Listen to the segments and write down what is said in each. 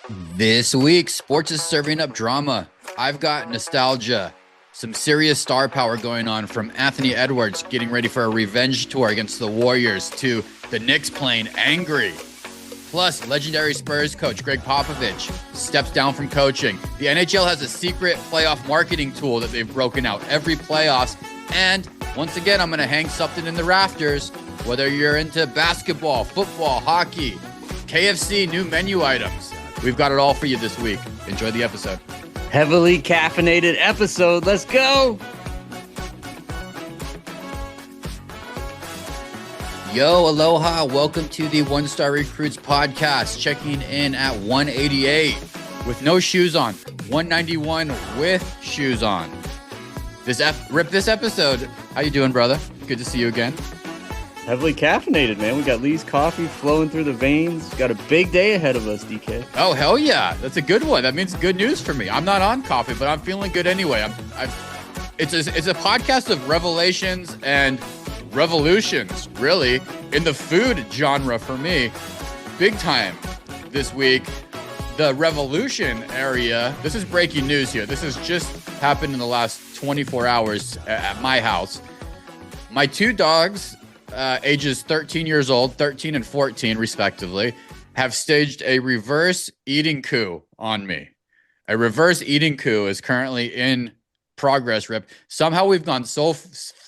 This week, sports is serving up drama. I've got nostalgia, some serious star power going on from Anthony Edwards getting ready for a revenge tour against the Warriors to the Knicks playing angry. Plus, legendary Spurs coach Greg Popovich steps down from coaching. The NHL has a secret playoff marketing tool that they've broken out every playoffs. And once again, I'm going to hang something in the rafters. Whether you're into basketball, football, hockey, KFC, new menu items. We've got it all for you this week. Enjoy the episode. Heavily caffeinated episode. Let's go. Yo, aloha. Welcome to the One Star Recruits podcast. Checking in at 188 with no shoes on. 191 with shoes on. This episode. How you doing, brother? Good to see you again. Heavily caffeinated, man. We got Lee's coffee flowing through the veins. Got a big day ahead of us, DK. Oh, hell yeah. That's a good one. That means good news for me. I'm not on coffee, but I'm feeling good anyway. It's a podcast of revelations and revolutions, really, in the food genre for me. Big time this week. The revolution area. This is breaking news here. This has just happened in the last 24 hours at my house. My two dogs, ages 13 years old, 13 and 14 respectively, have staged a reverse eating coup on me. A reverse eating coup is currently in progress, Rip. Somehow we've gone so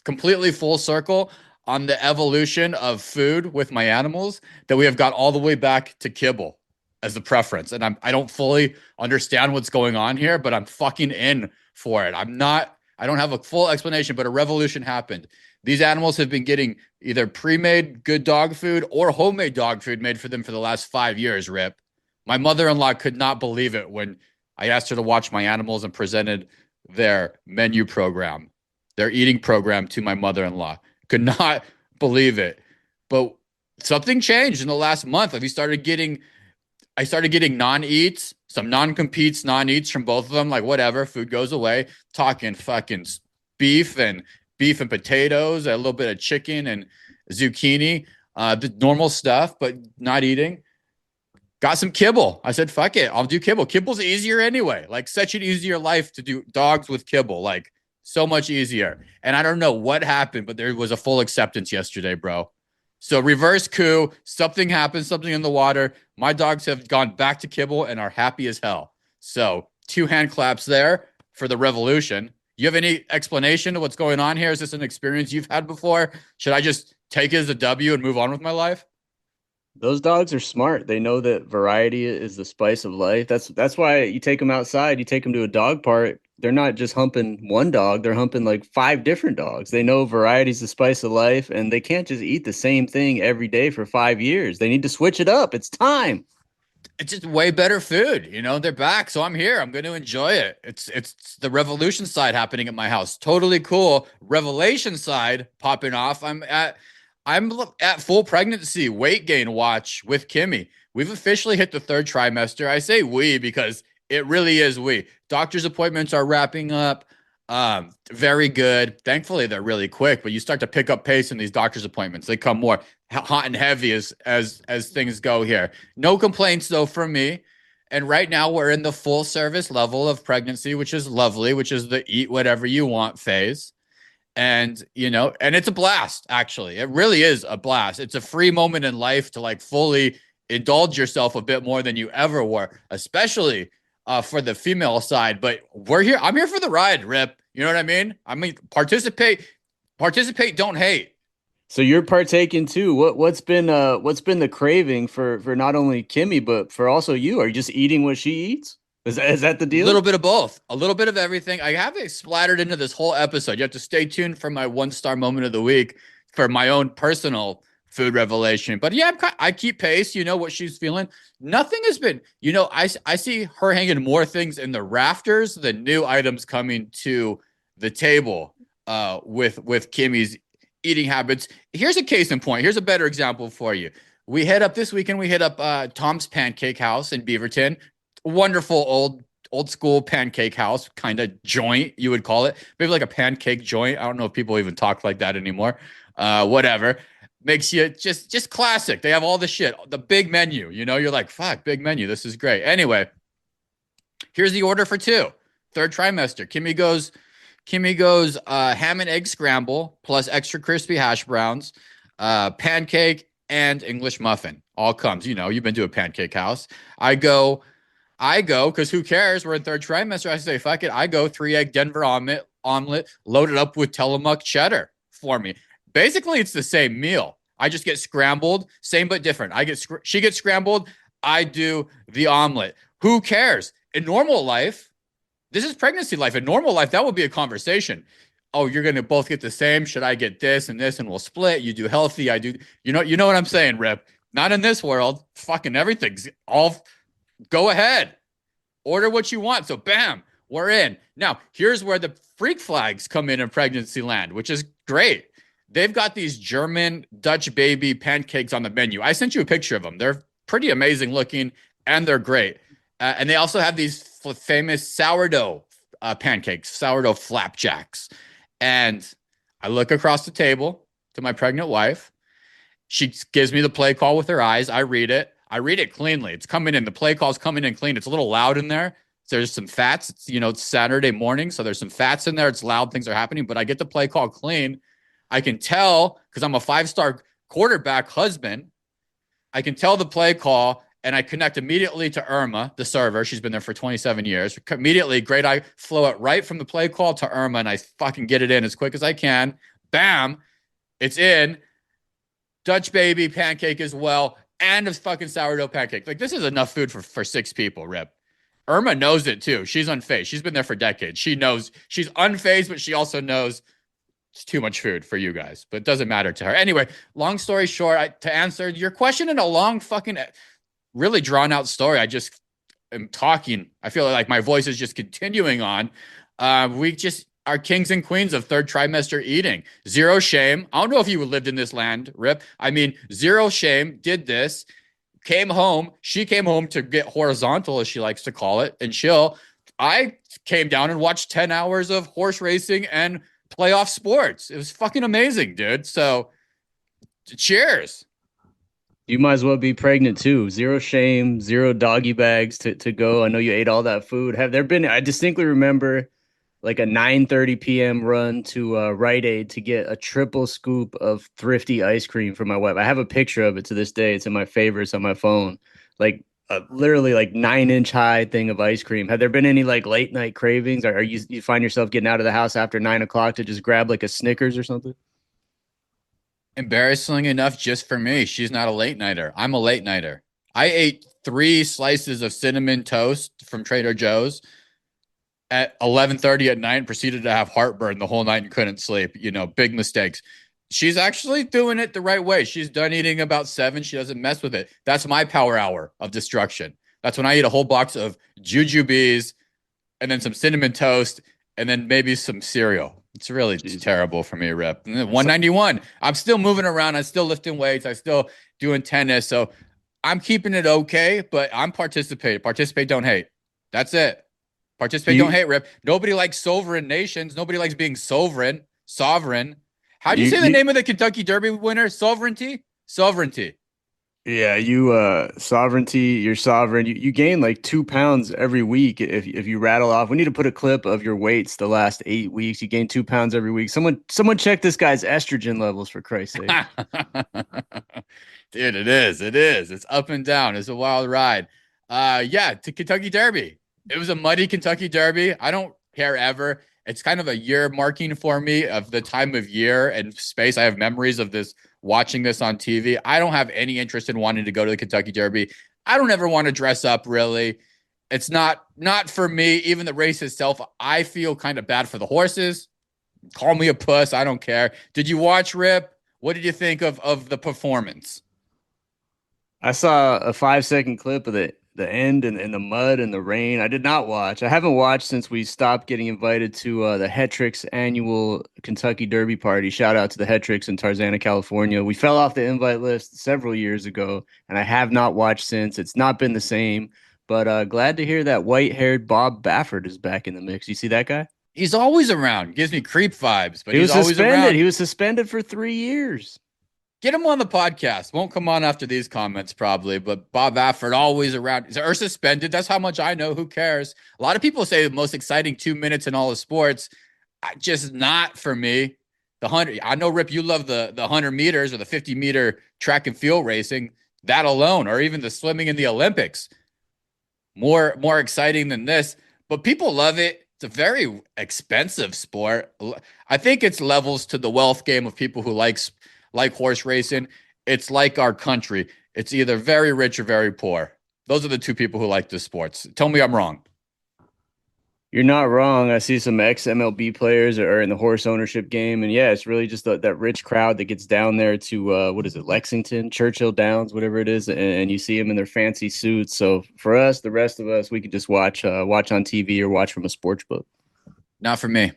completely full circle on the evolution of food with my animals that we have got all the way back to kibble as the preference. And I don't fully understand what's going on here, but I'm fucking in for it. I don't have a full explanation, but a revolution happened. These animals have been getting either pre-made good dog food or homemade dog food made for them for the last 5 years, Rip. My mother-in-law could not believe it when I asked her to watch my animals and presented their menu program, their eating program to my mother-in-law. Could not believe it. But something changed in the last month. I started getting non-eats, some non-competes, non-eats from both of them. Like, whatever, food goes away. Talking fucking beef and potatoes, a little bit of chicken and zucchini, the normal stuff, but not eating. Got some kibble. I said, fuck it, I'll do kibble. Kibble's easier anyway. Like, such an easier life to do dogs with kibble. Like, so much easier. And I don't know what happened, but there was a full acceptance yesterday, bro. So reverse coup, something happened, something in the water. My dogs have gone back to kibble and are happy as hell. So 2 hand claps there for the revolution. You have any explanation to what's going on here? Is this an experience you've had before? Should I just take it as a W and move on with my life? Those dogs are smart. They know that variety is the spice of life. That's why you take them outside. You take them to a dog park. They're not just humping one dog. They're humping like 5 different dogs. They know variety is the spice of life, and they can't just eat the same thing every day for 5 years. They need to switch it up. It's time. It's just way better food. They're back. So I'm here. I'm going to enjoy it. It's the revolution side happening at my house. Totally cool. Revelation side popping off. I'm at full pregnancy weight gain watch with Kimmy. We've officially hit the 3rd trimester. I say we because it really is we. Doctor's appointments are wrapping up. Very good. Thankfully, they're really quick, but you start to pick up pace in these doctor's appointments. They come more hot and heavy as things go here. No complaints though from me. And right now we're in the full service level of pregnancy, which is lovely, which is the eat whatever you want phase. And and it's a blast, actually. It really is a blast. It's a free moment in life to like fully indulge yourself a bit more than you ever were, especially for the female side. But we're here. I'm here for the ride, Rip. You know what I mean? Participate, don't hate. So you're partaking too. What's been the craving for not only Kimmy but for also you? Are you just eating what she eats? Is that the deal? A little bit of both, a little bit of everything. I have it splattered into this whole episode. You have to stay tuned for my 1-star moment of the week for my own personal food revelation. But yeah, I keep pace. You know what she's feeling. Nothing has been. I see her hanging more things in the rafters than new items coming to the table. With Kimmy's eating habits. Here's a case in point. Here's a better example for you. We hit up this weekend. We hit up Tom's Pancake House in Beaverton. Wonderful old school pancake house kind of joint, you would call it. Maybe like a pancake joint. I don't know if people even talk like that anymore. Whatever. makes you just classic. They have all the shit, the big menu. You know, you're like, fuck, big menu. This is great. Anyway, here's the order for two. Third trimester. Kimmy goes ham and egg scramble plus extra crispy hash browns, pancake and English muffin. All comes. You know, you've been to a pancake house. I go because who cares? We're in third trimester. I say, fuck it. I go 3 egg Denver omelet loaded up with Tillamook cheddar for me. Basically, it's the same meal. I just get scrambled, same but different. She gets scrambled. I do the omelet. Who cares? In normal life, this is pregnancy life. In normal life, that would be a conversation. Oh, you're gonna both get the same. Should I get this and this, and we'll split? You do healthy. I do. You know what I'm saying, Rip. Not in this world. Fucking everything's all. Go ahead, order what you want. So, bam, we're in. Now, here's where the freak flags come in pregnancy land, which is great. They've got these German Dutch baby pancakes on the menu. I sent you a picture of them. They're pretty amazing looking, and they're great. And they also have these famous sourdough pancakes, sourdough flapjacks. And I look across the table to my pregnant wife. She gives me the play call with her eyes. I read it. I read it cleanly. It's coming in. The play call's coming in clean. It's a little loud in there. So there's some fats. It's Saturday morning, so there's some fats in there. It's loud. Things are happening, but I get the play call clean. I can tell because I'm a 5-star quarterback husband. I can tell the play call, and I connect immediately to Irma, the server. She's been there for 27 years. Immediately, great. I flow it right from the play call to Irma, and I fucking get it in as quick as I can. Bam, it's in. Dutch baby pancake as well, and a fucking sourdough pancake. Like, this is enough food for 6 people, Rip. Irma knows it too. She's unfazed. She's been there for decades. She knows she's unfazed, but she also knows it's too much food for you guys, but it doesn't matter to her. Anyway, long story short, to answer your question in a long fucking, really drawn out story, I just am talking. I feel like my voice is just continuing on. We just are kings and queens of third trimester eating. Zero shame. I don't know if you lived in this land, Rip. I mean, zero shame, did this, came home. She came home to get horizontal, as she likes to call it, and chill. I came down and watched 10 hours of horse racing and playoff sports. It was fucking amazing, dude. So cheers. You might as well be pregnant too. Zero shame, zero doggy bags to go. I know you ate all that food. Have there been, I distinctly remember like a 9:30 p.m. run to Rite Aid to get a triple scoop of Thrifty ice cream for my wife. I have a picture of it to this day. It's in my favorites on my phone. Like literally like 9-inch high thing of ice cream. Have there been any like late night cravings? Or are you find yourself getting out of the house after 9 o'clock to just grab like a Snickers or something? Embarrassing enough, just for me, she's not a late nighter. I'm a late nighter. I ate 3 slices of cinnamon toast from Trader Joe's at 11:30 at night and proceeded to have heartburn the whole night and couldn't sleep. Big mistakes. She's actually doing it the right way. She's done eating about 7. She doesn't mess with it. That's my power hour of destruction. That's when I eat a whole box of Jujubes and then some cinnamon toast and then maybe some cereal. It's really terrible for me, Rip. 191. I'm still moving around. I'm still lifting weights. I'm still doing tennis. So I'm keeping it okay, but I'm participating. Participate, don't hate. That's it. Participate, don't hate, Rip. Nobody likes sovereign nations. Nobody likes being sovereign. How do you say the name of the Kentucky Derby winner? Sovereignty? Sovereignty. Yeah, sovereignty, you're sovereign. You gain like 2 pounds every week if you rattle off. We need to put a clip of your weights the last 8 weeks. You gain 2 pounds every week. Someone check this guy's estrogen levels for Christ's sake. Dude, it is. It's up and down. It's a wild ride. To Kentucky Derby. It was a muddy Kentucky Derby. I don't care ever. It's kind of a year marking for me of the time of year and space. I have memories of this, watching this on TV. I don't have any interest in wanting to go to the Kentucky Derby. I don't ever want to dress up, really. It's not for me. Even the race itself, I feel kind of bad for the horses. Call me a puss. I don't care. Did you watch, Rip? What did you think of the performance? I saw a 5-second clip of the end and the mud and the rain. I did not watch. I haven't watched since we stopped getting invited to the Hetrix annual Kentucky Derby party. Shout out to the Hetrix in Tarzana, California. We fell off the invite list several years ago, and I have not watched since. It's not been the same, but glad to hear that white-haired Bob Baffert is back in the mix. You see that guy? He's always around. Gives me creep vibes, but he's always suspended. around. He was suspended for 3 years. Get him on the podcast. Won't come on after these comments, probably. But Bob Baffert always around. Or suspended. That's how much I know. Who cares? A lot of people say the most exciting 2 minutes in all of sports. Just not for me. The 100. I know, Rip, you love the 100 meters or the 50-meter track and field racing. That alone, or even the swimming in the Olympics, more exciting than this. But people love it. It's a very expensive sport. I think it's levels to the wealth game of people who like horse racing. It's like our country. It's either very rich or very poor. Those are the two people who like the sports. Tell me I'm wrong. You're not wrong. I see some ex MLB players are in the horse ownership game, and yeah, it's really just that rich crowd that gets down there to what is it, Lexington, Churchill Downs, whatever it is, and you see them in their fancy suits. So for us, the rest of us, we can just watch on TV or watch from a sports book. Not for me.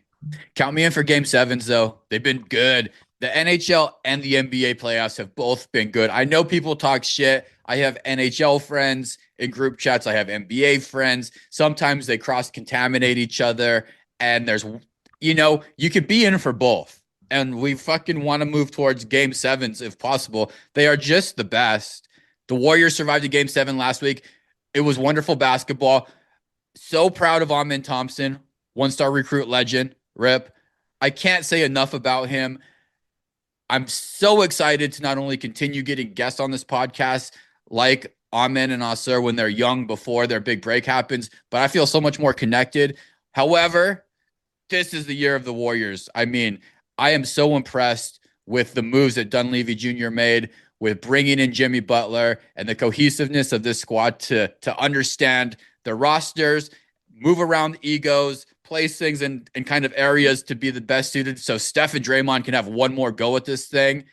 Count me in for game sevens, though. They've been good. The NHL and the NBA playoffs have both been good. I know people talk shit. I have NHL friends in group chats. I have NBA friends. Sometimes they cross contaminate each other. And you could be in for both. And we fucking want to move towards game sevens if possible. They are just the best. The Warriors survived a game seven last week. It was wonderful basketball. So proud of Amen Thompson, 1-star recruit legend. Rip. I can't say enough about him. I'm so excited to not only continue getting guests on this podcast like Amen and Asur when they're young before their big break happens, but I feel so much more connected. However, this is the year of the Warriors. I mean, I am so impressed with the moves that Dunleavy Jr. made with bringing in Jimmy Butler and the cohesiveness of this squad to understand the rosters, move around egos, place things in kind of areas to be the best suited. So Steph and Draymond can have one more go at this thing.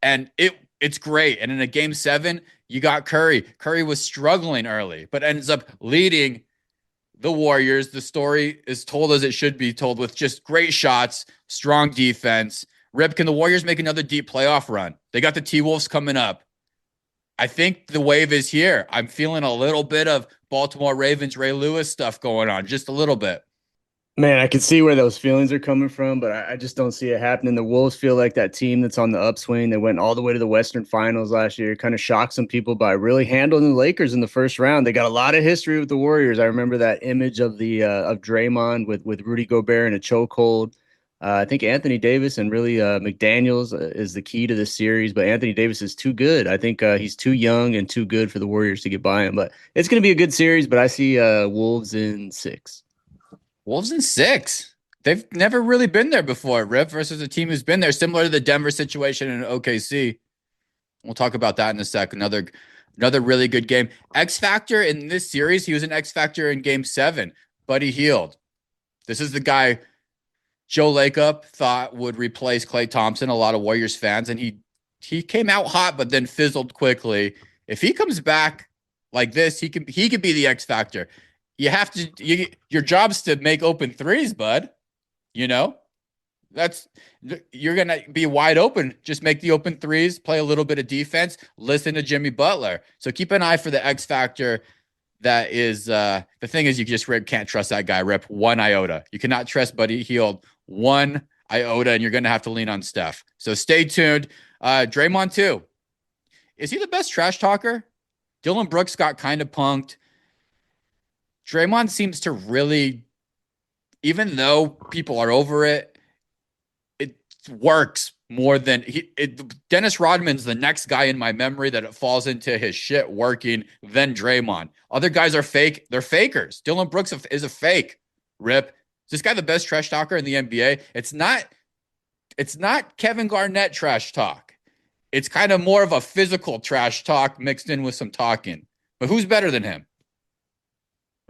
And it's great. And in a game seven, you got Curry. Curry was struggling early, but ends up leading the Warriors. The story is told as it should be told with just great shots, strong defense. Rip, can the Warriors make another deep playoff run? They got the T-Wolves coming up. I think the wave is here. I'm feeling a little bit of Baltimore Ravens, Ray Lewis stuff going on, just a little bit. Man, I can see where those feelings are coming from, but I just don't see it happening. The Wolves feel like that team that's on the upswing. They went all the way to the Western Finals last year, kind of shocked some people by really handling the Lakers in the first round. They got a lot of history with the Warriors. I remember that image of the of Draymond with Rudy Gobert in a chokehold. I think Anthony Davis and really McDaniels is the key to this series, but Anthony Davis is too good. I think he's too young and too good for the Warriors to get by him. But it's going to be a good series, but I see Wolves in six. Wolves in six. They've never really been there before, Rip, versus a team who's been there, similar to the Denver situation in OKC. We'll talk about that in a sec. Another really good game. X Factor in this series, he was an X Factor in game seven, but he healed. This is the guy Joe Lacob thought would replace Klay Thompson, a lot of Warriors fans, and he came out hot, but then fizzled quickly. If he comes back like this, he could be the X Factor. Your job's to make open threes, bud. You know, you're going to be wide open. Just make the open threes, play a little bit of defense, listen to Jimmy Butler. So keep an eye for the X factor. That is, the thing is, you just can't trust that guy, Rip, one iota. You cannot trust Buddy Hield one iota, and you're going to have to lean on Steph. So stay tuned. Draymond too. Is he the best trash talker? Dylan Brooks got kind of punked. Draymond seems to really, even though people are over it, it works more than Dennis Rodman's the next guy in my memory that it falls into his shit working than Draymond. Other guys are fake. They're fakers. Dylan Brooks is a fake. Rip. Is this guy the best trash talker in the NBA? It's not Kevin Garnett trash talk. It's kind of more of a physical trash talk mixed in with some talking. But who's better than him?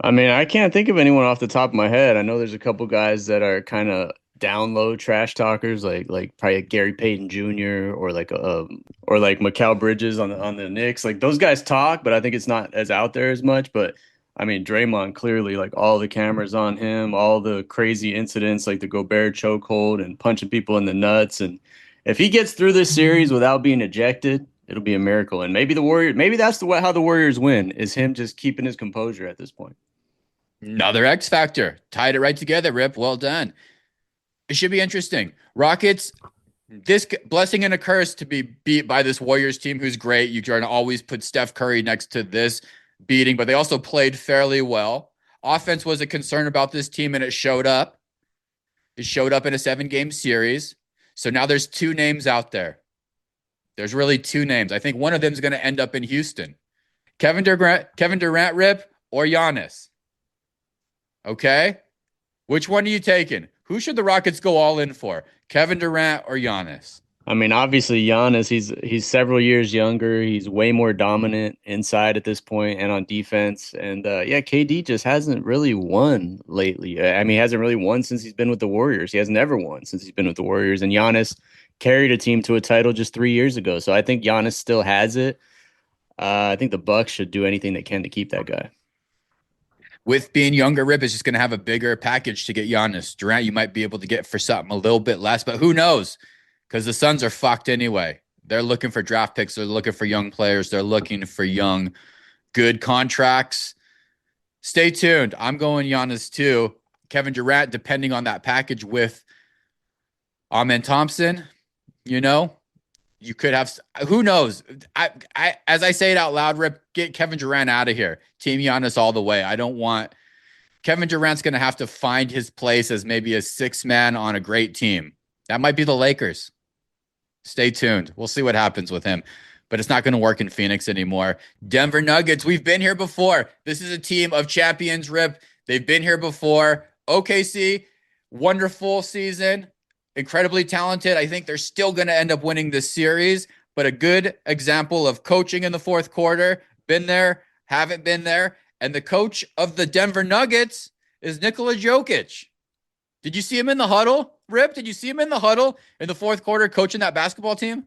I mean, I can't think of anyone off the top of my head. I know there's a couple guys that are kind of down low trash talkers, like probably Gary Payton Jr. or like Mikal Bridges on the Knicks. Like those guys talk, but I think it's not as out there as much. But I mean, Draymond clearly, like all the cameras on him, all the crazy incidents, like the Gobert chokehold and punching people in the nuts. And if he gets through this series without being ejected, it'll be a miracle. And maybe that's how the Warriors win, is him just keeping his composure at this point. Another X factor. Tied it right together, Rip. Well done. It should be interesting. Rockets this blessing and a curse to be beat by this Warriors team who's great. You're going to always put Steph Curry next to this beating, but they also played fairly well. Offense was a concern about this team, and it showed up. It showed up in a 7-game series. So now there's 2 names out there. There's really 2 names. I think one of them is going to end up in Houston. Kevin Durant, Rip, or Giannis. Okay? Which one are you taking? Who should the Rockets go all in for? Kevin Durant or Giannis? I mean, obviously Giannis, he's several years younger. He's way more dominant inside at this point and on defense. And yeah, KD just hasn't really won lately. I mean, he hasn't really won since he's been with the Warriors. He has never won since he's been with the Warriors. And Giannis carried a team to a title just 3 years ago. So I think Giannis still has it. I think the Bucks should do anything they can to keep that guy. With being younger, Rip is just going to have a bigger package to get Giannis. Durant, you might be able to get for something a little bit less, but who knows? Because the Suns are fucked anyway. They're looking for draft picks. They're looking for young players. They're looking for young, good contracts. Stay tuned. I'm going Giannis too. Kevin Durant, depending on that package with Amen Thompson, you could have, who knows? As I say it out loud, Rip, get Kevin Durant out of here. Team Giannis all the way. I don't want, Kevin Durant's going to have to find his place as maybe a 6-man on a great team. That might be the Lakers. Stay tuned. We'll see what happens with him. But it's not going to work in Phoenix anymore. Denver Nuggets, we've been here before. This is a team of champions, Rip. They've been here before. OKC, wonderful season. Incredibly talented. I think they're still going to end up winning this series. But a good example of coaching in the fourth quarter. Been there, haven't been there. And the coach of the Denver Nuggets is Nikola Jokic. Did you see him in the huddle? Rip, did you see him in the huddle in the fourth quarter coaching that basketball team?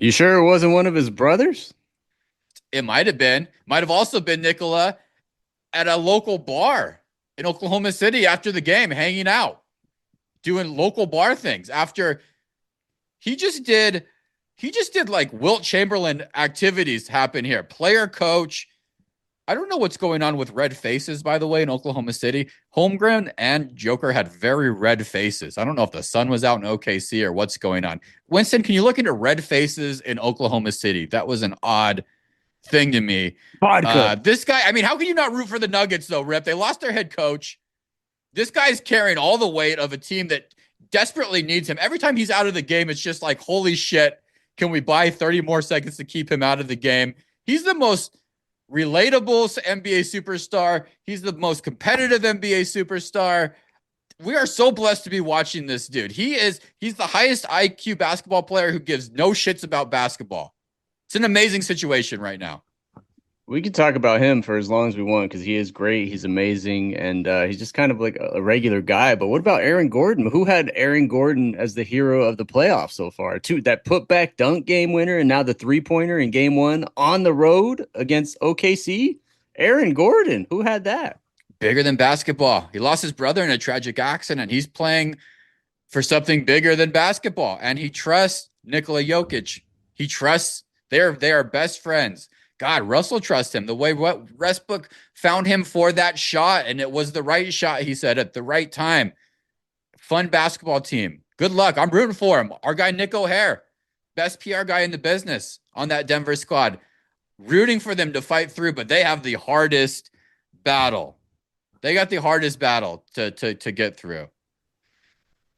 You sure it wasn't one of his brothers? It might have been. Might have also been Nikola at a local bar in Oklahoma City after the game, hanging out, doing local bar things. After he just did like Wilt Chamberlain activities happen here. Player, coach. I don't know what's going on with red faces, by the way, in Oklahoma City. Holmgren and Joker had very red faces. I don't know if the sun was out in OKC or what's going on. Winston, can you look into red faces in Oklahoma City? That was an odd thing to me. This guy, I mean, how can you not root for the Nuggets, though, Rip? They lost their head coach. This guy's carrying all the weight of a team that desperately needs him. Every time he's out of the game, it's just like, holy shit, can we buy 30 more seconds to keep him out of the game? He's the most relatable NBA superstar. He's the most competitive NBA superstar. We are so blessed to be watching this dude. He's the highest IQ basketball player who gives no shits about basketball. It's an amazing situation right now. We could talk about him for as long as we want because he is great. He's amazing. And he's just kind of like a regular guy. But what about Aaron Gordon? Who had Aaron Gordon as the hero of the playoffs so far? That putback dunk game winner and now the 3-pointer in game 1 on the road against OKC? Aaron Gordon. Who had that? Bigger than basketball. He lost his brother in a tragic accident. He's playing for something bigger than basketball. And he trusts Nikola Jokic. He trusts they are best friends. God, Russell trusts him. The way Westbrook found him for that shot, and it was the right shot, he said, at the right time. Fun basketball team. Good luck. I'm rooting for him. Our guy, Nick O'Hare, best PR guy in the business on that Denver squad. Rooting for them to fight through, but they have the hardest battle. They got the hardest battle to get through.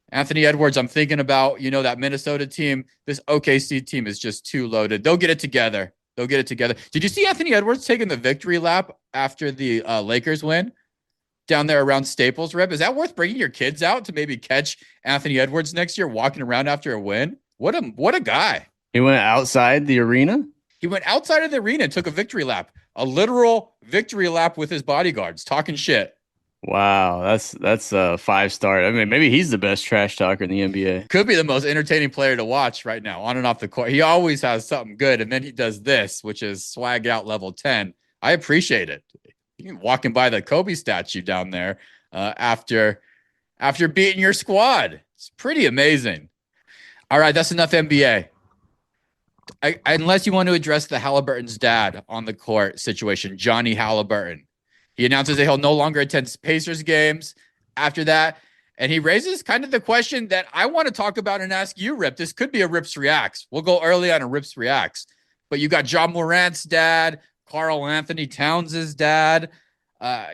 Anthony Edwards, I'm thinking about, that Minnesota team. This OKC team is just too loaded. They'll get it together. Did you see Anthony Edwards taking the victory lap after the Lakers win down there around Staples, Rip? Is that worth bringing your kids out to maybe catch Anthony Edwards next year walking around after a win? What a guy. He went outside the arena? He went outside of the arena and took a victory lap, a literal victory lap with his bodyguards, talking shit. Wow, that's a 5-star. I mean, maybe he's the best trash talker in the NBA. Could be the most entertaining player to watch right now, on and off the court. He always has something good, and then he does this, which is swag out level 10. I appreciate it. You walking by the Kobe statue down there after beating your squad. It's pretty amazing. All right, that's enough NBA. Unless you want to address the Halliburton's dad on the court situation, Johnny Halliburton. He announces that he'll no longer attend Pacers games after that. And he raises kind of the question that I want to talk about and ask you, Rip. This could be a Rips Reacts. We'll go early on a Rips Reacts. But you got John Morant's dad, Carl Anthony Towns' dad. Uh,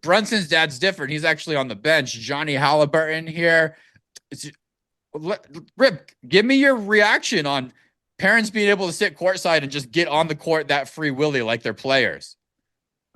Brunson's dad's different. He's actually on the bench. Johnny Halliburton here. It's, Rip, give me your reaction on parents being able to sit courtside and just get on the court that free willy like they're players.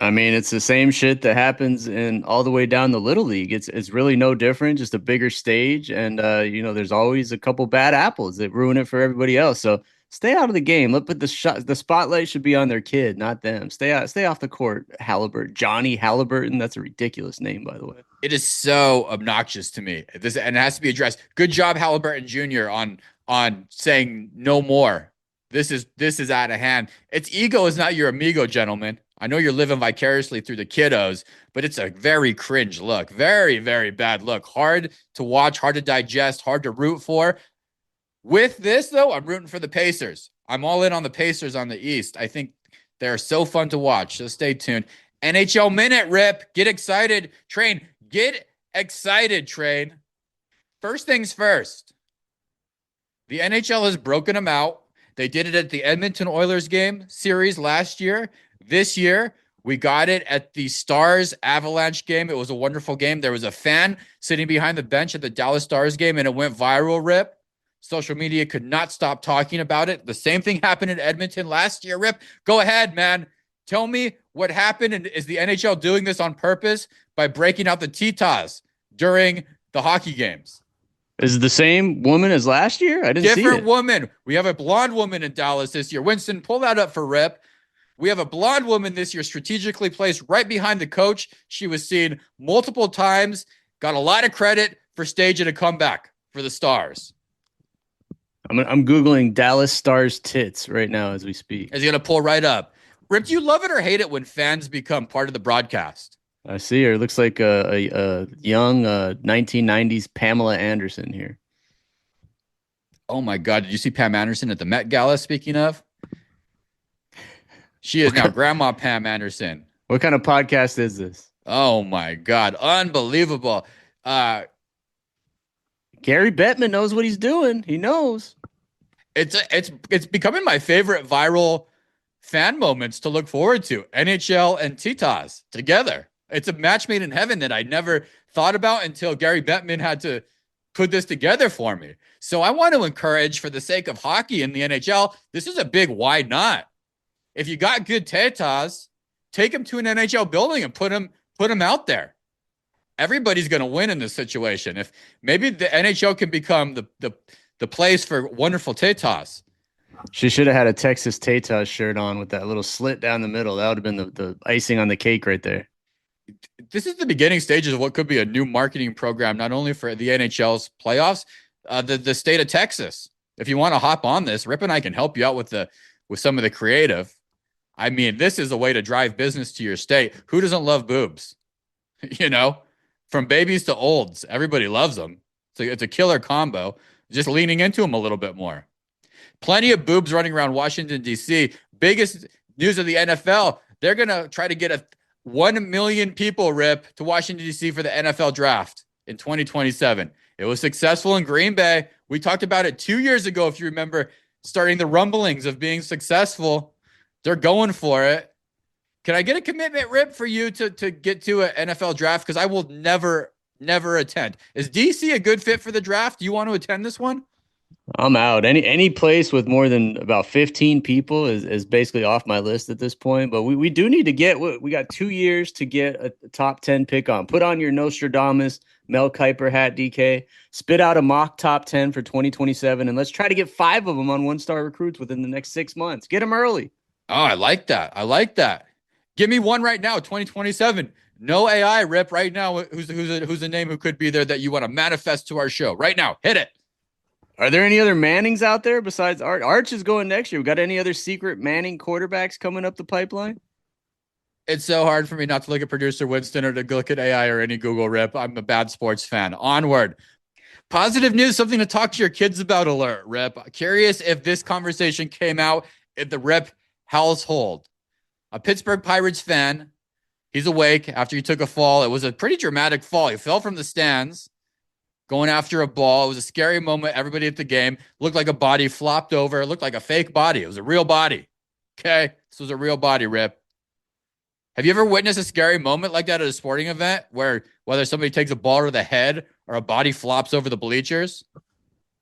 I mean, it's the same shit that happens in all the way down the little league. It's really no different, just a bigger stage, and there's always a couple bad apples that ruin it for everybody else. So stay out of the game. Let put the spotlight should be on their kid, not them. Stay off the court. Halliburton, Johnny Halliburton. That's a ridiculous name, by the way. It is so obnoxious to me. This and it has to be addressed. Good job, Halliburton Jr. on saying no more. This is out of hand. Its ego is not your amigo, gentlemen. I know you're living vicariously through the kiddos, but it's a very cringe look. Very, very bad look. Hard to watch, hard to digest, hard to root for. With this, though, I'm rooting for the Pacers. I'm all in on the Pacers on the East. I think they're so fun to watch, so stay tuned. NHL Minute, Rip. Get excited. Train, get excited, Train. First things first. The NHL has broken them out. They did it at the Edmonton Oilers game series last year. This year, we got it at the Stars Avalanche game. It was a wonderful game. There was a fan sitting behind the bench at the Dallas Stars game, and it went viral, Rip. Social media could not stop talking about it. The same thing happened in Edmonton last year, Rip. Go ahead, man. Tell me what happened, and is the NHL doing this on purpose by breaking out the Titas during the hockey games? Is it the same woman as last year? I didn't see it. Different woman. We have a blonde woman in Dallas this year. Winston, pull that up for Rip. We have a blonde woman this year strategically placed right behind the coach. She was seen multiple times, got a lot of credit for staging a comeback for the Stars. I'm Googling Dallas Stars tits right now as we speak. Is he going to pull right up? Rip, do you love it or hate it when fans become part of the broadcast? I see her. It looks like a young 1990s Pamela Anderson here. Oh, my God. Did you see Pam Anderson at the Met Gala, speaking of? She is now Grandma Pam Anderson. What kind of podcast is this? Oh, my God. Unbelievable. Gary Bettman knows what he's doing. He knows. It's becoming my favorite viral fan moments to look forward to. NHL and Titas together. It's a match made in heaven that I never thought about until Gary Bettman had to put this together for me. So I want to encourage, for the sake of hockey in the NHL, this is a big why not. If you got good Titas, take them to an NHL building and put them out there. Everybody's going to win in this situation. If maybe the NHL can become the place for wonderful Titas. She should have had a Texas Titas shirt on with that little slit down the middle. That would have been the icing on the cake right there. This is the beginning stages of what could be a new marketing program, not only for the NHL's playoffs, the state of Texas. If you want to hop on this, Rip and I can help you out with some of the creative. I mean, this is a way to drive business to your state. Who doesn't love boobs? From babies to olds, everybody loves them. So it's a killer combo. Just leaning into them a little bit more. Plenty of boobs running around Washington, D.C. Biggest news of the NFL. They're going to try to get 1 million people, Rip, to Washington, D.C. for the NFL draft in 2027. It was successful in Green Bay. We talked about it 2 years ago, if you remember, starting the rumblings of being successful. They're going for it. Can I get a commitment, Rip, for you to get to an NFL draft? Because I will never attend. Is DC a good fit for the draft? Do you want to attend this one? I'm out. Any place with more than about 15 people is basically off my list at this point. But we do need to we got 2 years to get a top 10 pick on. Put on your Nostradamus Mel Kiper hat, DK. Spit out a mock top 10 for 2027, and let's try to get 5 of them on one-star recruits within the next 6 months. Get them early. Oh, I like that. Give me one right now, 2027. No AI, Rip, right now. Who's a name who could be there that you want to manifest to our show? Right now, hit it. Are there any other Mannings out there besides Arch? Arch is going next year. We got any other secret Manning quarterbacks coming up the pipeline? It's so hard for me not to look at producer Winston or to look at AI or any Google, Rip. I'm a bad sports fan. Onward. Positive news, something to talk to your kids about alert, Rip. Curious if this conversation came out in the Rip household. A Pittsburgh Pirates fan. He's awake after he took a fall. It was a pretty dramatic fall. He fell from the stands. going after a ball. It was a scary moment. Everybody at the game looked like a body flopped over. It looked like a fake body. It was a real body. Okay. This was a real body, Rip. Have you ever witnessed a scary moment like that at a sporting event where whether somebody takes a ball to the head or a body flops over the bleachers?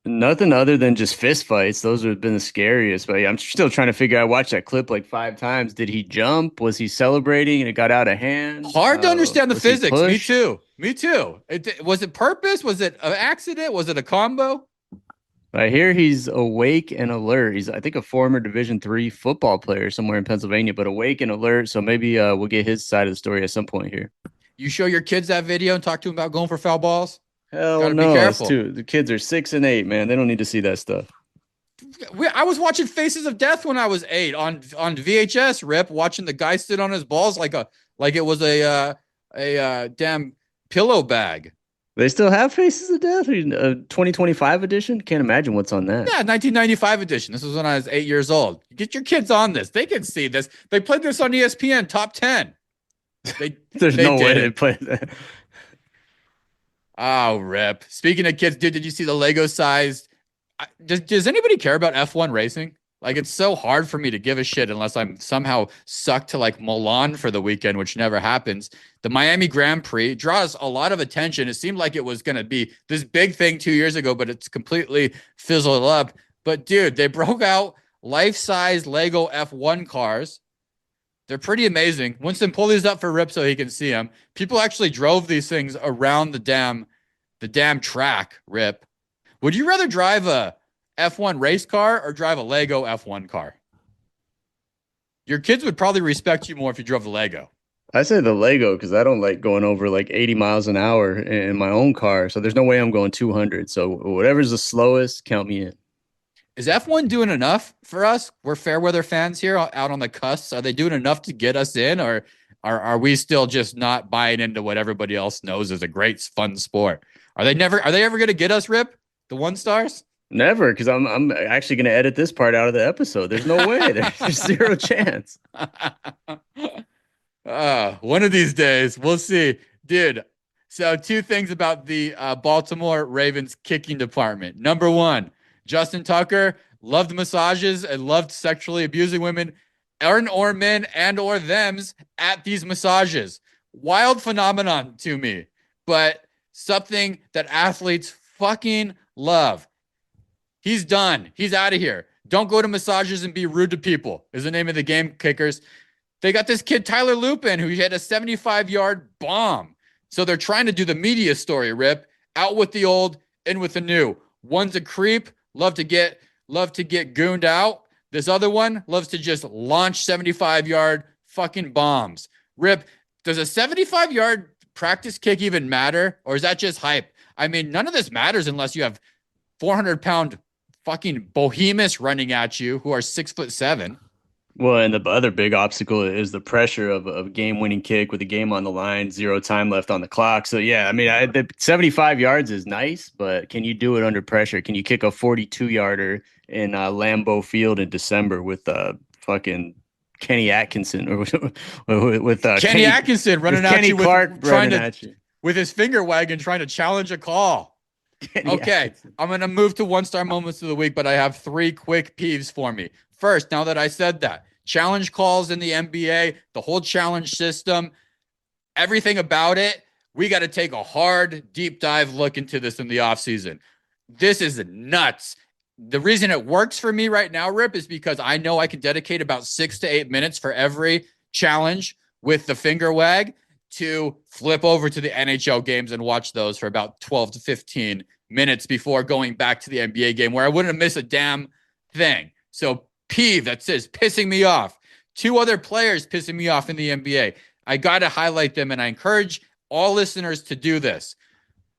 Nothing other than just fist fights. Those have been the scariest. But yeah, I'm still trying to figure out. I watched that clip like 5 times. Did he jump? Was he celebrating and it got out of hand? Hard to understand the Was he physics. Me pushed? too. Me too. Was it purpose? Was it an accident? Was it a combo? I hear he's awake and alert. He's, I think, a former Division III football player somewhere in Pennsylvania, but awake and alert. So maybe we'll get his side of the story at some point here. You show your kids that video and talk to them about going for foul balls? Hell Gotta be no, it's careful. too. The kids are 6 and 8, man. They don't need to see that stuff. I was watching Faces of Death when I was 8 on VHS. Rip, watching the guy sit on his balls like it was a damn pillow bag. They still have Faces of Death? 2025 edition? Can't imagine what's on that. Yeah, 1995 edition. This was when I was 8 years old. Get your kids on this. They can see this. They played this on ESPN top 10. There's no way they play that. Oh, Rip. Speaking of kids, dude, did you see the Lego sized? Does anybody care about F1 racing? Like, it's so hard for me to give a shit unless I'm somehow sucked to like Milan for the weekend, which never happens. The Miami Grand Prix draws a lot of attention. It seemed like it was going to be this big thing 2 years ago, but it's completely fizzled up. But dude, they broke out life-size Lego F1 cars. They're pretty amazing. Winston, pull these up for Rip so he can see them. People actually drove these things around the damn track, Rip. Would you rather drive a F1 race car or drive a Lego F1 car? Your kids would probably respect you more if you drove the Lego. I say the Lego because I don't like going over like 80 miles an hour in my own car. So there's no way I'm going 200. So whatever's the slowest, count me in. Is F1 doing enough for us? We're fair weather fans here out on the cusp. Are they doing enough to get us in, or are we still just not buying into what everybody else knows is a great fun sport? Are they ever going to get us, Rip? The 1-stars? Never, because I'm actually going to edit this part out of the episode. There's no way. There's zero chance. One of these days, we'll see. Dude, so 2 things about the Baltimore Ravens kicking department. Number 1, Justin Tucker loved massages and loved sexually abusing women or men and or thems at these massages. Wild phenomenon to me, but something that athletes fucking love. He's done. He's out of here. Don't go to massages and be rude to people is the name of the game kickers. They got this kid, Tyler Lupin, who had a 75-yard bomb. So they're trying to do the media story, Rip. Out with the old, in with the new. One's a creep, love to get gooned out. This other one loves to just launch 75-yard fucking bombs. Rip, does a 75-yard practice kick even matter? Or is that just hype? I mean, none of this matters unless you have 400-pound fucking behemoths running at you who are 6'7". Well, and the other big obstacle is the pressure of a game-winning kick with the game on the line, 0 time left on the clock. So, yeah, I mean, the 75 yards is nice, but can you do it under pressure? Can you kick a 42-yarder in Lambeau Field in December with fucking Kenny Atkinson or with Kenny Atkinson running at Kenny you Clark trying running to at you. with his finger wagging, trying to challenge a call. Kenny Okay, Atkinson. I'm going to move to 1-star moments of the week, but I have 3 quick peeves for me. First, now that I said that, challenge calls in the NBA, the whole challenge system, everything about it, we got to take a hard, deep dive look into this in the offseason. This is nuts. The reason it works for me right now, Rip, is because I know I can dedicate about 6 to 8 minutes for every challenge with the finger wag to flip over to the NHL games and watch those for about 12 to 15 minutes before going back to the NBA game where I wouldn't miss a damn thing. So peeve that says pissing me off. 2 other players pissing me off in the NBA. I got to highlight them, and I encourage all listeners to do this.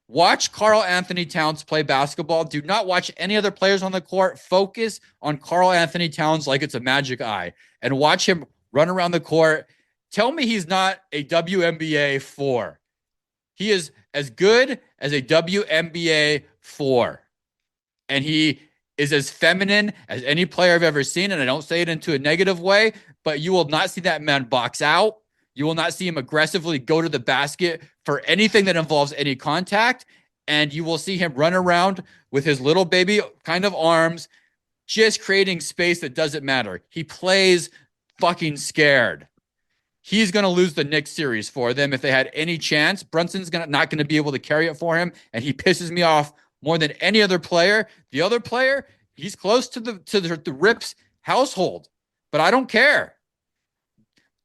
Watch Karl Anthony Towns play basketball. Do not watch any other players on the court. Focus on Karl Anthony Towns like it's a magic eye and watch him run around the court. Tell me he's not a WNBA 4. He is as good as a WNBA 4. And he is as feminine as any player I've ever seen. And I don't say it into a negative way, but you will not see that man box out. You will not see him aggressively go to the basket for anything that involves any contact. and you will see him run around with his little baby kind of arms, just creating space that doesn't matter. He plays fucking scared. He's going to lose the Knicks series for them if they had any chance. Brunson's not going to be able to carry it for him, and he pisses me off more than any other player. The other player, he's close to the Rips household, but I don't care.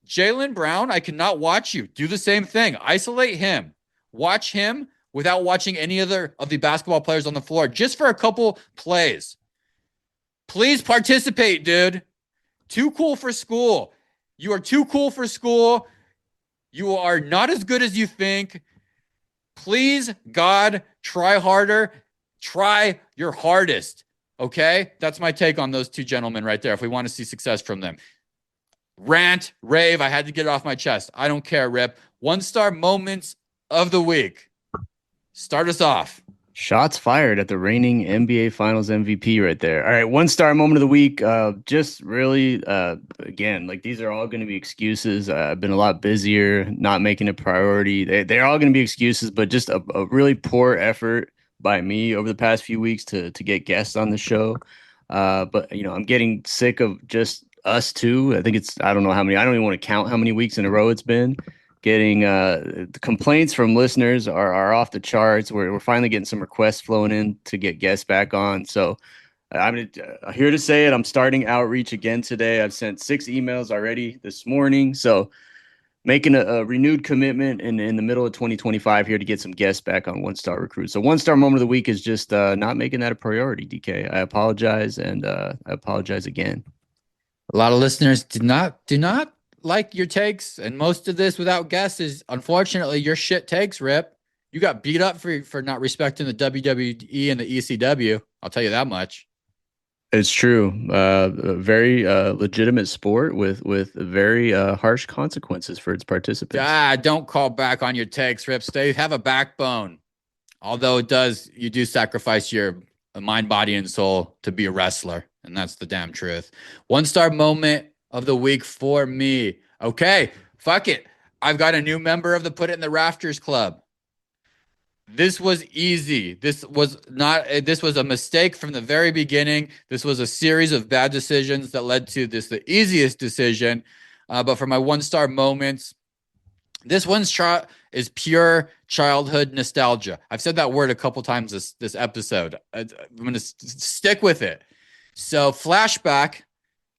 Jaylen Brown, I cannot watch you do the same thing. Isolate him. Watch him without watching any other of the basketball players on the floor, just for a couple plays. Please participate, dude. Too cool for school. You are too cool for school. You are not as good as you think. Please, God, try harder. Try your hardest. Okay? That's my take on those two gentlemen right there, if we want to see success from them. Rant, rave, I had to get it off my chest. I don't care, Rip. 1-star moments of the week. Start us off. Shots fired at the reigning NBA Finals MVP right there. All right, 1-star moment of the week. Just really, again, like these are all going to be excuses. I've been a lot busier, not making a priority. They're all going to be excuses, but just a really poor effort by me over the past few weeks to get guests on the show. But I'm getting sick of just us two. I think I don't know how many. I don't even want to count how many weeks in a row it's been. Getting the complaints from listeners are off the charts. We're finally getting some requests flowing in to get guests back on. So I'm here to say it. I'm starting outreach again today. I've sent 6 emails already this morning. So making a renewed commitment in the middle of 2025 here to get some guests back on 1-star recruit. So 1-star moment of the week is just not making that a priority, DK. I apologize, and I apologize again. A lot of listeners do not like your takes, and most of this without guests is unfortunately your shit takes, Rip. You got beat up for not respecting the WWE and the ECW. I'll tell you that much. It's true. A very legitimate sport with very harsh consequences for its participants. Don't call back on your takes, Rip. Have a backbone. Although you do sacrifice your mind, body, and soul to be a wrestler, and that's the damn truth. 1-star moment of the week for me. Okay, fuck it. I've got a new member of the Put It in the Rafters Club. This was easy. This was a mistake from the very beginning. This was a series of bad decisions that led to the easiest decision. But for my 1-star moments, this one's is pure childhood nostalgia. I've said that word a couple times this episode. I'm going to stick with it. So flashback.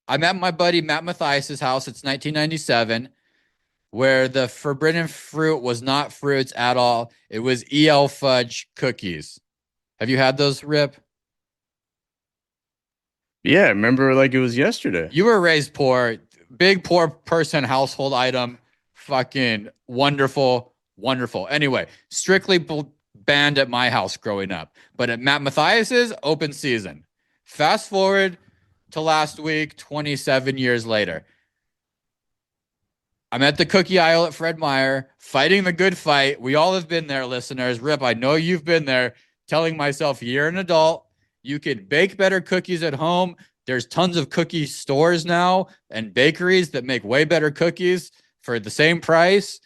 I'm at my buddy Matt Mathias's house. It's 1997, where the forbidden fruit was not fruits at all. It was EL fudge cookies. Have you had those, Rip? Yeah, I remember like it was yesterday. You were raised poor, big poor person household item. Fucking wonderful, wonderful. Anyway, strictly banned at my house growing up. But at Matt Mathias's, open season. Fast forward to last week, 27 years later. I'm at the cookie aisle at Fred Meyer, fighting the good fight. We all have been there, listeners. Rip, I know you've been there, telling myself you're an adult. You could bake better cookies at home. There's tons of cookie stores now and bakeries that make way better cookies for the same price.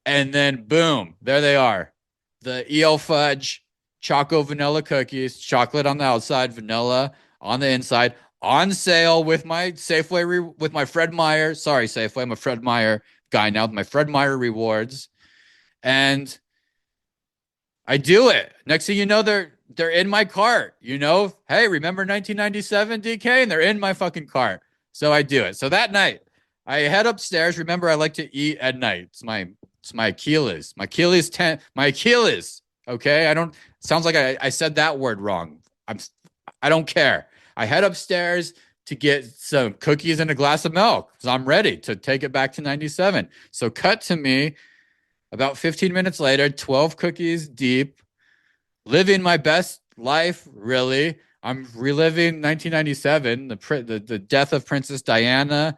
And then, boom, there they are. The EL Fudge Choco Vanilla cookies, chocolate on the outside, vanilla on the inside, on sale with my Safeway, with my Fred Meyer. Sorry, Safeway. I'm a Fred Meyer guy now with my Fred Meyer rewards. And I do it. Next thing you know, they're in my cart. Hey, remember 1997, DK? And they're in my fucking cart. So I do it. So that night, I head upstairs. Remember, I like to eat at night. It's my Achilles. My Achilles. Okay. Sounds like I said that word wrong. I don't care. I head upstairs to get some cookies and a glass of milk because I'm ready to take it back to 97. So cut to me about 15 minutes later, 12 cookies deep, living my best life, really. I'm reliving 1997, the death of Princess Diana.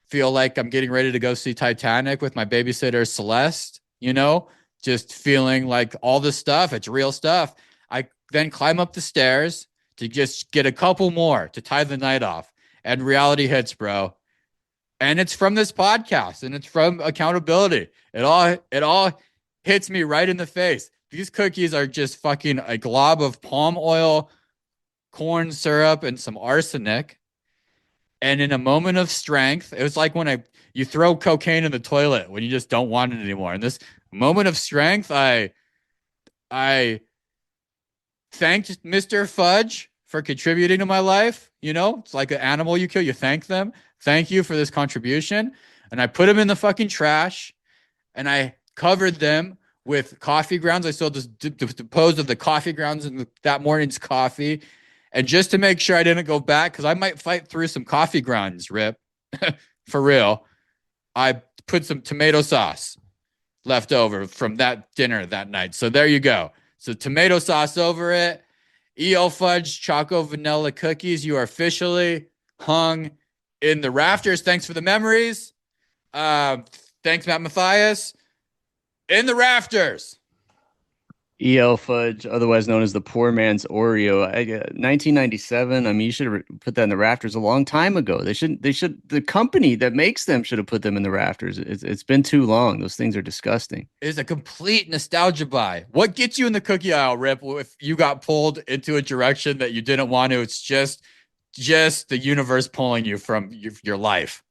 Feel like I'm getting ready to go see Titanic with my babysitter, Celeste, just feeling like all this stuff, it's real stuff. I then climb up the stairs to just get a couple more to tie the night off. And reality hits, bro. And it's from this podcast and it's from accountability. It all hits me right in the face. these cookies are just fucking a glob of palm oil, corn syrup, and some arsenic. And in a moment of strength, it was like when you throw cocaine in the toilet when you just don't want it anymore. In this moment of strength, I thanked Mr. Fudge for contributing to my life. You know, it's like an animal you kill, you thank them. Thank you for this contribution. And I put them in the fucking trash and I covered them with coffee grounds. I still just disposed of the coffee grounds in that morning's coffee. And just to make sure I didn't go back, because I might fight through some coffee grounds, Rip, for real, I put some tomato sauce left over from that dinner that night. So there you go. So tomato sauce over it. EO Fudge Choco Vanilla Cookies. You are officially hung in the rafters. Thanks for the memories. Thanks, Matt Mathias. In the rafters. EL Fudge, otherwise known as the poor man's Oreo. 1997. I mean, you should have put that in the rafters a long time ago. The company that makes them should have put them in the rafters. It's been too long. Those things are disgusting. It is a complete nostalgia buy. What gets you in the cookie aisle, Rip, if you got pulled into a direction that you didn't want to? It's just the universe pulling you from your life.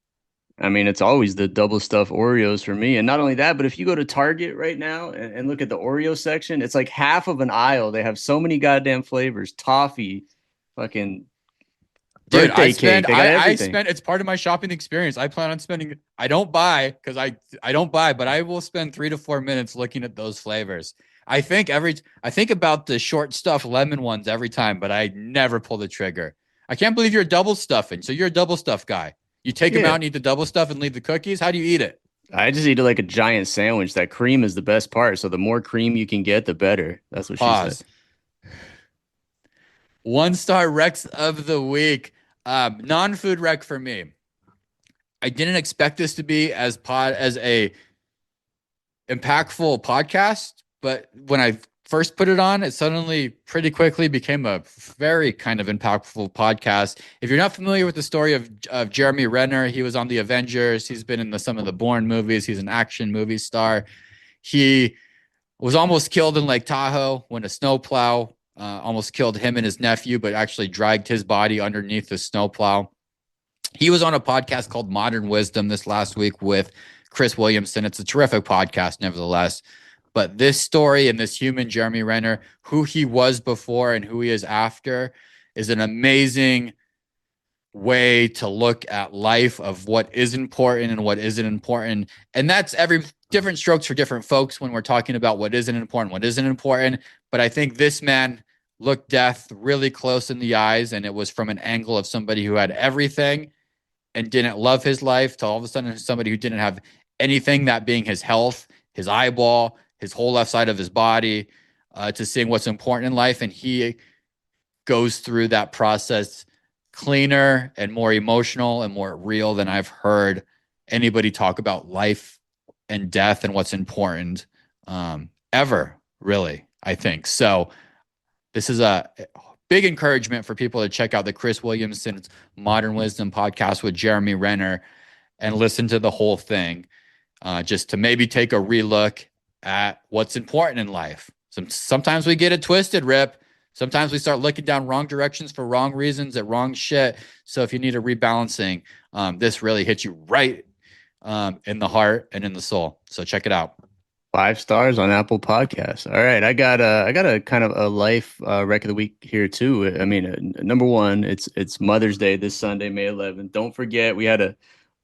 I mean, it's always the double stuffed Oreos for me. And not only that, but if you go to Target right now and look at the Oreo section, it's like half of an aisle. They have so many goddamn flavors, toffee, fucking Dude, birthday cake. They got everything. it's part of my shopping experience. I plan on spending, I don't buy because I don't buy, but I will spend 3 to 4 minutes looking at those flavors. I think about the short stuff lemon ones every time, but I never pull the trigger. I can't believe you're a double stuffing. So you're a double stuff guy. You take them out and eat the double stuff and leave the cookies. How do you eat it? I just eat it like a giant sandwich. That cream is the best part. So the more cream you can get, the better. That's what she said. 1-star Rex of the week. Non-food rec for me. I didn't expect this to be as a impactful podcast, but when I first put it on, it suddenly pretty quickly became a very kind of impactful podcast. If you're not familiar with the story of Jeremy Renner, he was on the Avengers. He's been in some of the Bourne movies. He's an action movie star. He was almost killed in Lake Tahoe when a snowplow almost killed him and his nephew, but actually dragged his body underneath the snowplow. He was on a podcast called Modern Wisdom this last week with Chris Williamson. It's a terrific podcast, nevertheless. But this story and this human, Jeremy Renner, who he was before and who he is after, is an amazing way to look at life, of what is important and what isn't important. And that's every different strokes for different folks when we're talking about what isn't important, what isn't important. But I think this man looked death really close in the eyes, and it was from an angle of somebody who had everything and didn't love his life, to all of a sudden somebody who didn't have anything, that being his health, his eyeball, his whole left side of his body, to seeing what's important in life. And he goes through that process cleaner and more emotional and more real than I've heard anybody talk about life and death and what's important ever, really, I think. So this is a big encouragement for people to check out the Chris Williamson's Modern Wisdom podcast with Jeremy Renner and listen to the whole thing, just to maybe take a relook at what's important in life. Sometimes we get it twisted, Rip. Sometimes we start looking down wrong directions for wrong reasons at wrong shit. So if you need a rebalancing, this really hits you right in the heart and in the soul. So check it out. 5 stars on Apple Podcasts. All right, I got a kind of a life rec of the week here too. I mean, number one, it's Mother's Day this Sunday, May 11th. Don't forget, we had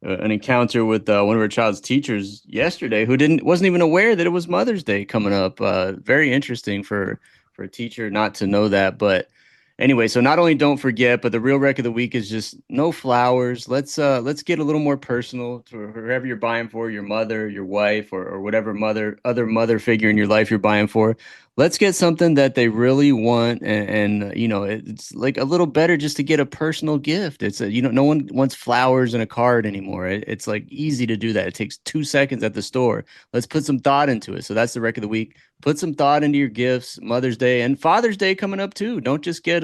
an encounter with one of our child's teachers yesterday who wasn't even aware that it was Mother's Day coming up. Very interesting for a teacher not to know that. But anyway, so not only don't forget, but the real rec of the week is just no flowers. Let's get a little more personal to whoever you're buying for, your mother, your wife, or whatever other mother figure in your life you're buying for. Let's get something that they really want, and you know, it's like a little better just to get a personal gift. It's no one wants flowers and a card anymore. It's like easy to do that. It takes 2 seconds at the store. Let's put some thought into it. So that's the rec of the week. Put some thought into your gifts. Mother's Day and Father's Day coming up too. Don't just get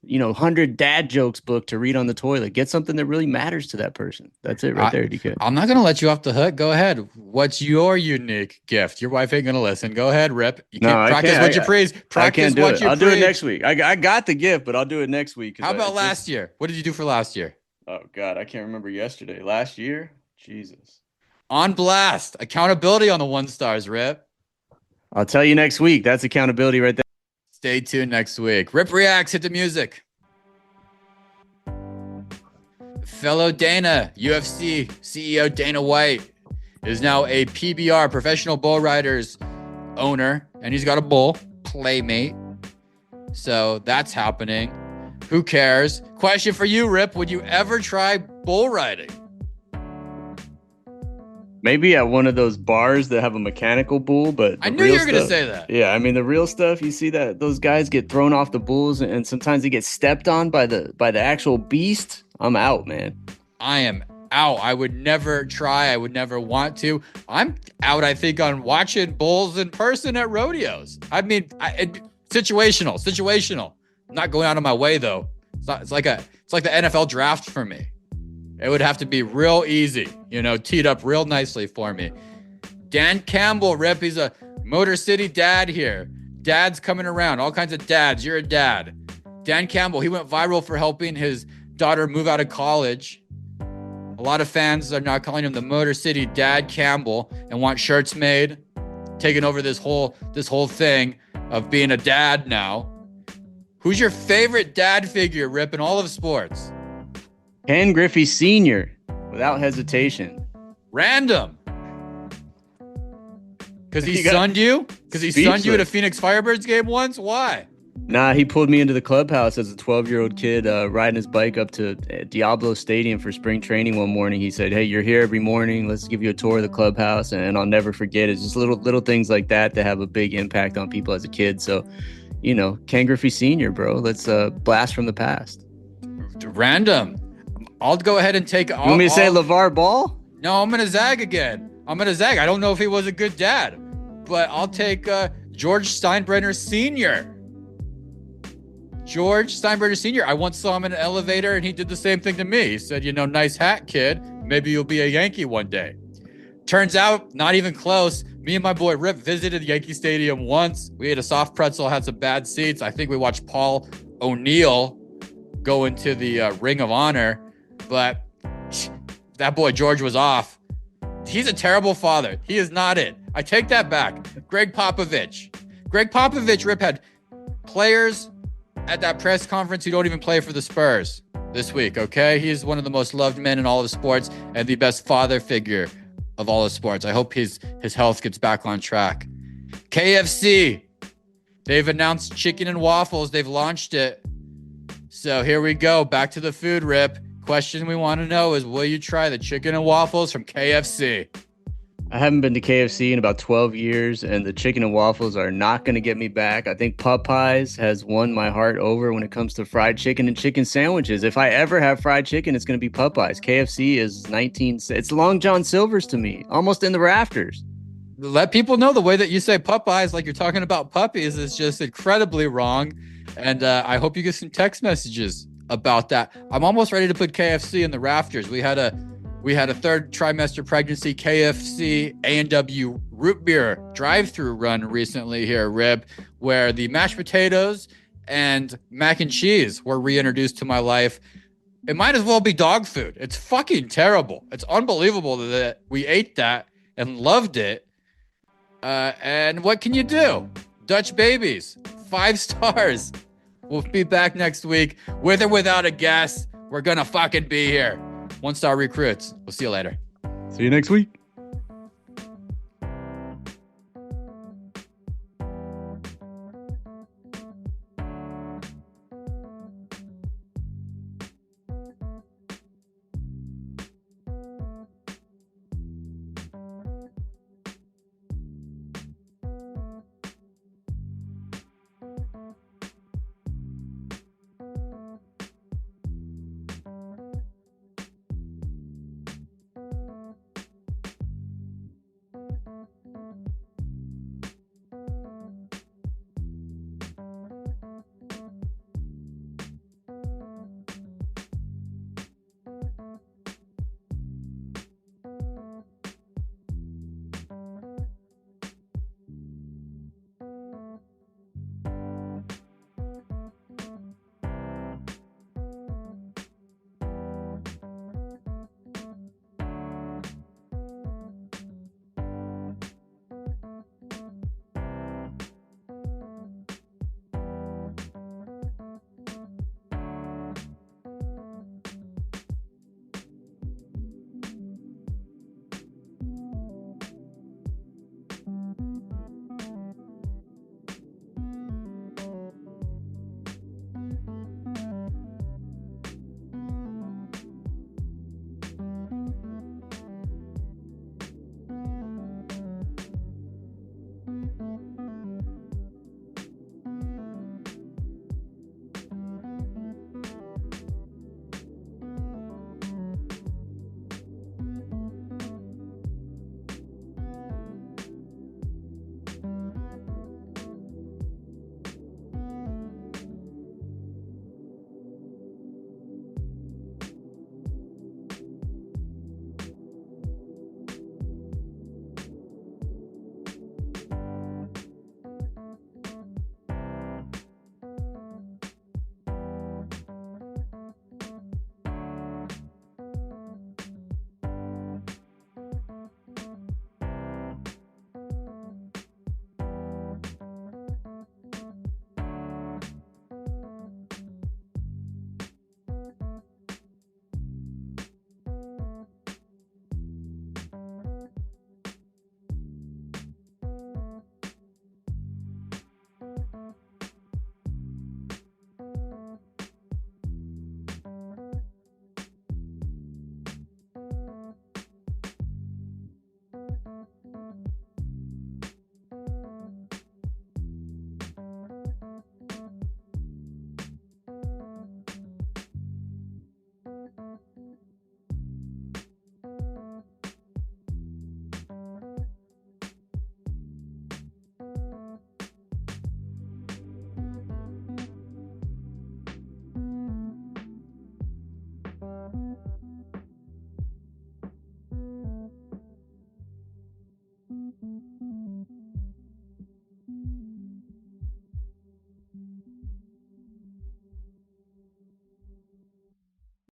100 dad jokes book to read on the toilet. Get something that really matters to that person. That's it right I, there, DK. I'm not gonna let you off the hook. Go ahead. What's your unique gift? Your wife ain't gonna listen. Go ahead, Rip. You No, can't I practice can't. what you preach. I Practice can't do what it. you I'll do it next preach. week. I got the gift, but I'll do it next week How because about it's just. last year? What did you do for last year? Oh God, I can't remember yesterday. Last year, Jesus. On blast. Accountability on the 1 stars, Rip. I'll tell you next week. That's accountability right there. Stay tuned next week. Rip reacts. Hit the music. Fellow Dana, UFC CEO Dana White is now a PBR, Professional Bull Riders owner, and he's got a bull, Playmate. So that's happening. Who cares? Question for you, Rip. Would you ever try bull riding? Maybe at one of those bars that have a mechanical bull, but I the knew real you were going to stuff. say that. Yeah, I mean the real stuff. You see that those guys get thrown off the bulls, and sometimes they get stepped on by the actual beast. I'm out, man. I am out. I would never try. I would never want to. I'm out, I think, on watching bulls in person at rodeos. I mean, situational. I'm not going out of my way though. It's like the NFL draft for me. It would have to be real easy, teed up real nicely for me. Dan Campbell, Rip, he's a Motor City dad here. Dads coming around, all kinds of dads. You're a dad. Dan Campbell, he went viral for helping his daughter move out of college. A lot of fans are now calling him the Motor City Dad Campbell and want shirts made, taking over this whole thing of being a dad now. Who's your favorite dad figure, Rip, in all of sports? Ken Griffey Sr., without hesitation. Random. Because he sunned you? Because he sunned you at a Phoenix Firebirds game once? Why? Nah, he pulled me into the clubhouse as a 12-year-old kid riding his bike up to Diablo Stadium for spring training one morning. He said, "Hey, you're here every morning. Let's give you a tour of the clubhouse." And I'll never forget it. It's just little things like that have a big impact on people as a kid. So, Ken Griffey Sr., bro. Let's blast from the past. Random. I'll go ahead and take... You want me to say LeVar Ball? No, I'm going to zag again. I don't know if he was a good dad, but I'll take George Steinbrenner Sr. George Steinbrenner Sr. I once saw him in an elevator, and he did the same thing to me. He said, nice hat, kid. Maybe you'll be a Yankee one day. Turns out, not even close. Me and my boy Rip visited Yankee Stadium once. We ate a soft pretzel, had some bad seats. I think we watched Paul O'Neill go into the Ring of Honor, but that boy George was off. He's a terrible father. He is not it. I take that back. Greg Popovich, Rip, had players at that press conference who don't even play for the Spurs this week, okay? He's one of the most loved men in all of sports and the best father figure of all of sports. I hope his health gets back on track. KFC, they've announced chicken and waffles. They've launched it. So here we go. Back to the food, Rip. Question we want to know is, will you try the chicken and waffles from KFC? I haven't been to KFC in about 12 years, and the chicken and waffles are not going to get me back. I think Popeyes has won my heart over when it comes to fried chicken and chicken sandwiches. If I ever have fried chicken, it's going to be Popeyes. KFC is it's Long John Silver's to me, almost in the rafters. Let people know the way that you say Popeyes, like you're talking about puppies, is just incredibly wrong. And I hope you get some text messages about that. I'm almost ready to put KFC in the rafters. We had a third trimester pregnancy KFC A&W root beer drive-through run recently here, Rib, where the mashed potatoes and mac and cheese were reintroduced to my life. It might as well be dog food. It's fucking terrible. It's unbelievable that we ate that and loved it. And what can you do? Dutch babies, 5 stars. We'll be back next week with or without a guest. We're gonna fucking be here. 1-star recruits. We'll see you later. See you next week.